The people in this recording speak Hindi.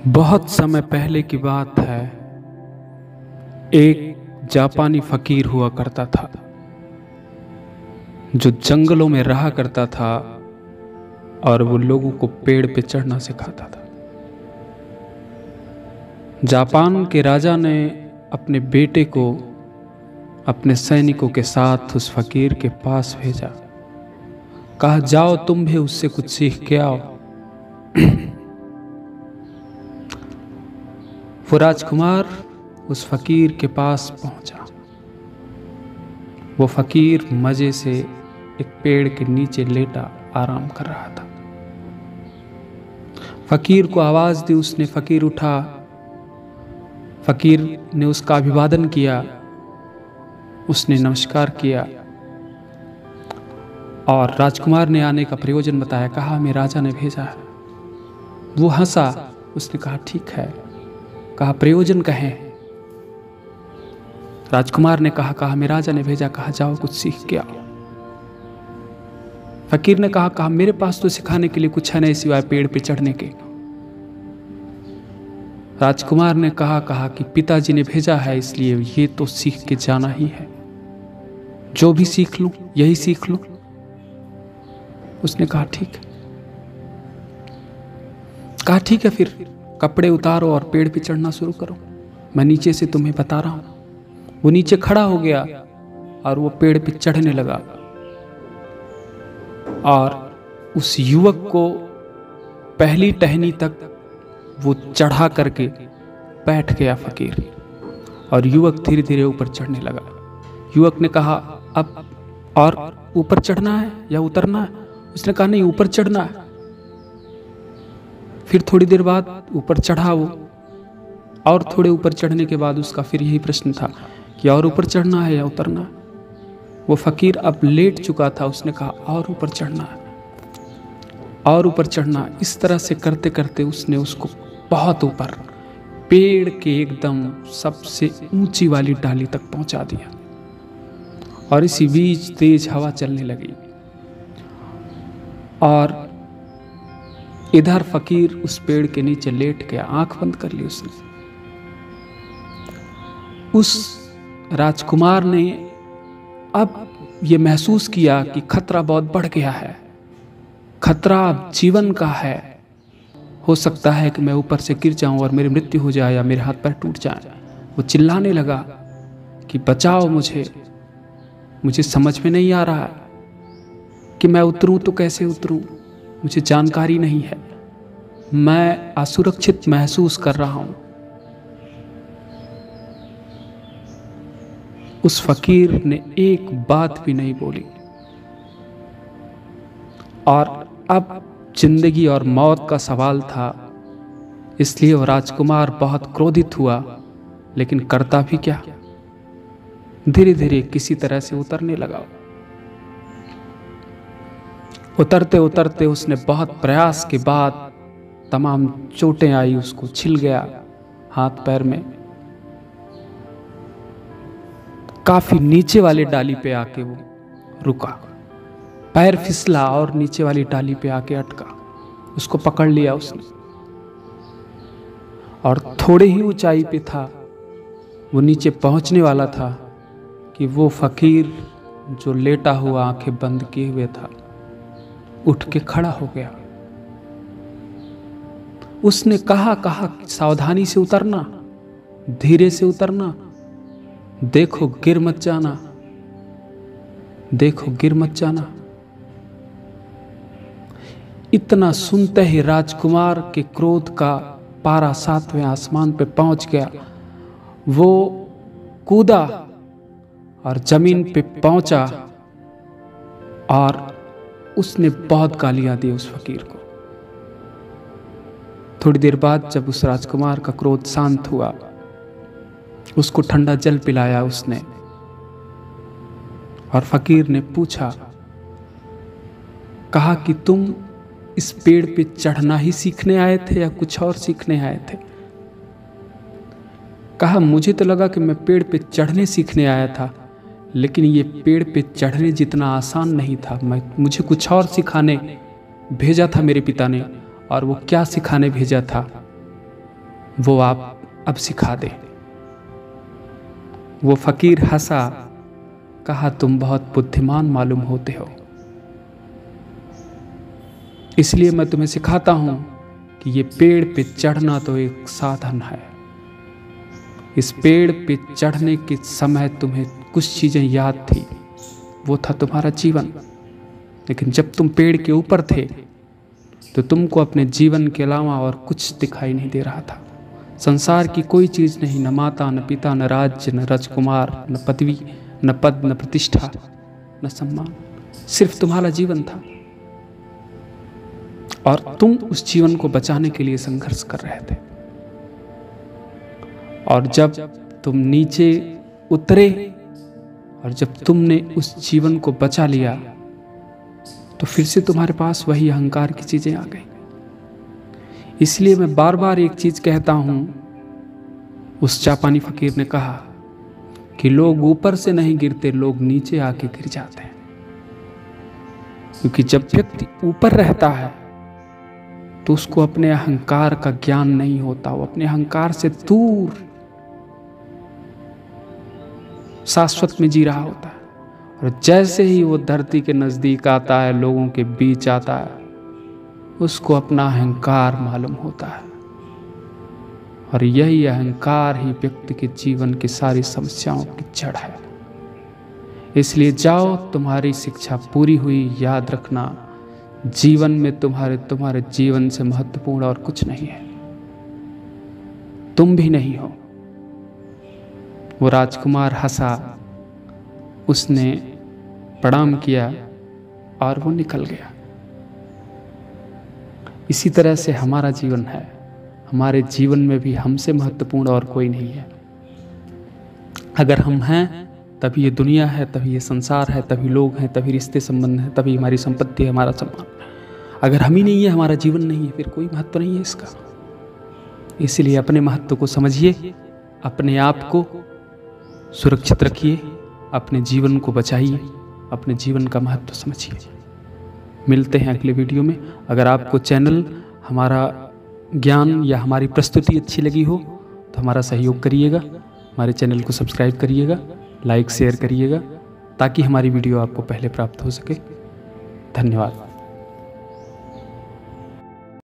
बहुत समय पहले की बात है। एक जापानी फकीर हुआ करता था जो जंगलों में रहा करता था और वो लोगों को पेड़ पे चढ़ना सिखाता था। जापान के राजा ने अपने बेटे को अपने सैनिकों के साथ उस फकीर के पास भेजा। कहा, जाओ तुम भी उससे कुछ सीख के आओ। वो राजकुमार उस फकीर के पास पहुंचा। वो फकीर मजे से एक पेड़ के नीचे लेटा आराम कर रहा था। फकीर को आवाज दी उसने। फकीर उठा। फकीर ने उसका अभिवादन किया। उसने नमस्कार किया और राजकुमार ने आने का प्रयोजन बताया। कहा, हमें राजा ने भेजा है। वो हंसा। उसने कहा, ठीक है। कहा, प्रयोजन कहें। राजकुमार ने कहा, हमें राजा ने भेजा। कहा, जाओ कुछ सीख के आओ। फकीर ने कहा, मेरे पास तो सिखाने के लिए कुछ है नहीं सिवाय पेड़ पे चढ़ने के। राजकुमार ने कहा कि पिताजी ने भेजा है, इसलिए ये तो सीख के जाना ही है। जो भी सीख लूं यही सीख लूं। उसने कहा, ठीक है। कहा, ठीक है, फिर कपड़े उतारो और पेड़ पे चढ़ना शुरू करो। मैं नीचे से तुम्हें बता रहा हूं। वो नीचे खड़ा हो गया और वो पेड़ पे चढ़ने लगा और उस युवक को पहली टहनी तक वो चढ़ा करके बैठ गया फकीर, और युवक धीरे धीरे ऊपर चढ़ने लगा। युवक ने कहा, अब और ऊपर चढ़ना है या उतरना है? उसने कहा, नहीं, ऊपर चढ़ना है। फिर थोड़ी देर बाद ऊपर चढ़ा वो, और थोड़े ऊपर चढ़ने के बाद उसका फिर यही प्रश्न था कि और ऊपर चढ़ना है या उतरना है? वो फकीर अब लेट चुका था। उसने कहा, और ऊपर चढ़ना है, और ऊपर चढ़ना। इस तरह से करते करते उसने उसको बहुत ऊपर पेड़ के एकदम सबसे ऊंची वाली डाली तक पहुंचा दिया, और इसी बीच तेज हवा चलने लगी और इधर फकीर उस पेड़ के नीचे लेट गया। आंख बंद कर ली उसने। उस राजकुमार ने अब ये महसूस किया कि खतरा बहुत बढ़ गया है। खतरा अब जीवन का है। हो सकता है कि मैं ऊपर से गिर जाऊं और मेरी मृत्यु हो जाए या मेरे हाथ पैर टूट जाए। वो चिल्लाने लगा कि बचाओ मुझे समझ में नहीं आ रहा है कि मैं उतरूं तो कैसे उतरूं। मुझे जानकारी नहीं है। मैं असुरक्षित महसूस कर रहा हूं। उस फकीर ने एक बात भी नहीं बोली, और अब जिंदगी और मौत का सवाल था। इसलिए वो राजकुमार बहुत क्रोधित हुआ, लेकिन करता भी क्या। धीरे धीरे किसी तरह से उतरने लगा। उतरते उतरते उसने बहुत प्रयास के बाद तमाम चोटें आई। उसको छिल गया हाथ पैर में। काफी नीचे वाली डाली पे आके वो रुका। पैर फिसला और नीचे वाली डाली पे आके अटका। उसको पकड़ लिया उसने, और थोड़े ही ऊंचाई पे था, वो नीचे पहुंचने वाला था कि वो फकीर जो लेटा हुआ आंखें बंद किए हुए था उठ के खड़ा हो गया। उसने कहा, सावधानी से उतरना, धीरे से उतरना, देखो गिर मत जाना, देखो गिर मत जाना। इतना सुनते ही राजकुमार के क्रोध का पारा 7वें आसमान पे पहुंच गया। वो कूदा और जमीन पे पहुंचा और उसने बहुत गालियां दी उस फकीर को। थोड़ी देर बाद जब उस राजकुमार का क्रोध शांत हुआ, उसको ठंडा जल पिलाया उसने, और फकीर ने पूछा, कहा कि तुम इस पेड़ पे चढ़ना ही सीखने आए थे या कुछ और सीखने आए थे? कहा, मुझे तो लगा कि मैं पेड़ पे चढ़ने सीखने आया था, लेकिन ये पेड़ पे चढ़ने जितना आसान नहीं था। मुझे कुछ और सिखाने भेजा था मेरे पिता ने। और वो क्या सिखाने भेजा था? वो आप अब सिखा दे। वो फकीर हंसा, कहा तुम बहुत बुद्धिमान मालूम होते हो, इसलिए मैं तुम्हें सिखाता हूं कि ये पेड़ पे चढ़ना तो एक साधन है। इस पेड़ पे चढ़ने के समय तुम्हें कुछ चीजें याद थी, वो था तुम्हारा जीवन। लेकिन जब तुम पेड़ के ऊपर थे तो तुमको अपने जीवन के अलावा और कुछ दिखाई नहीं दे रहा था। संसार की कोई चीज नहीं, न माता, न पिता, न राज्य, न राजकुमार, न पदवी, न पद, न प्रतिष्ठा, न सम्मान, सिर्फ तुम्हारा जीवन था। और तुम उस जीवन को बचाने के लिए संघर्ष कर रहे थे। और जब तुम नीचे उतरे और जब तुमने उस जीवन को बचा लिया तो फिर से तुम्हारे पास वही अहंकार की चीजें आ गई। इसलिए मैं बार बार एक चीज कहता हूं, उस जापानी फकीर ने कहा कि लोग ऊपर से नहीं गिरते, लोग नीचे आके गिर जाते हैं। क्योंकि जब व्यक्ति ऊपर रहता है तो उसको अपने अहंकार का ज्ञान नहीं होता, वो अपने अहंकार से दूर शाश्वत में जी रहा होता है। और जैसे ही वो धरती के नजदीक आता है, लोगों के बीच आता है, उसको अपना अहंकार मालूम होता है। और यही अहंकार ही व्यक्ति के जीवन की सारी समस्याओं की जड़ है। इसलिए जाओ, तुम्हारी शिक्षा पूरी हुई। याद रखना, जीवन में तुम्हारे जीवन से महत्वपूर्ण और कुछ नहीं है, तुम भी नहीं हो। वो राजकुमार हंसा, उसने प्रणाम किया और वो निकल गया। इसी तरह से हमारा जीवन है। हमारे जीवन में भी हमसे महत्वपूर्ण और कोई नहीं है। अगर हम हैं तभी ये दुनिया है, तभी ये संसार है, तभी लोग हैं, तभी रिश्ते संबंध हैं, तभी हमारी संपत्ति है, हमारा सम्मान। अगर हम ही नहीं है, हमारा जीवन नहीं है, फिर कोई महत्व नहीं है इसका। इसलिए अपने महत्व को समझिए, अपने आप को सुरक्षित रखिए, अपने जीवन को बचाइए, अपने जीवन का महत्व समझिए। मिलते हैं अगले वीडियो में। अगर आपको चैनल, हमारा ज्ञान या हमारी प्रस्तुति अच्छी लगी हो तो हमारा सहयोग करिएगा, हमारे चैनल को सब्सक्राइब करिएगा, लाइक शेयर करिएगा, ताकि हमारी वीडियो आपको पहले प्राप्त हो सके। धन्यवाद।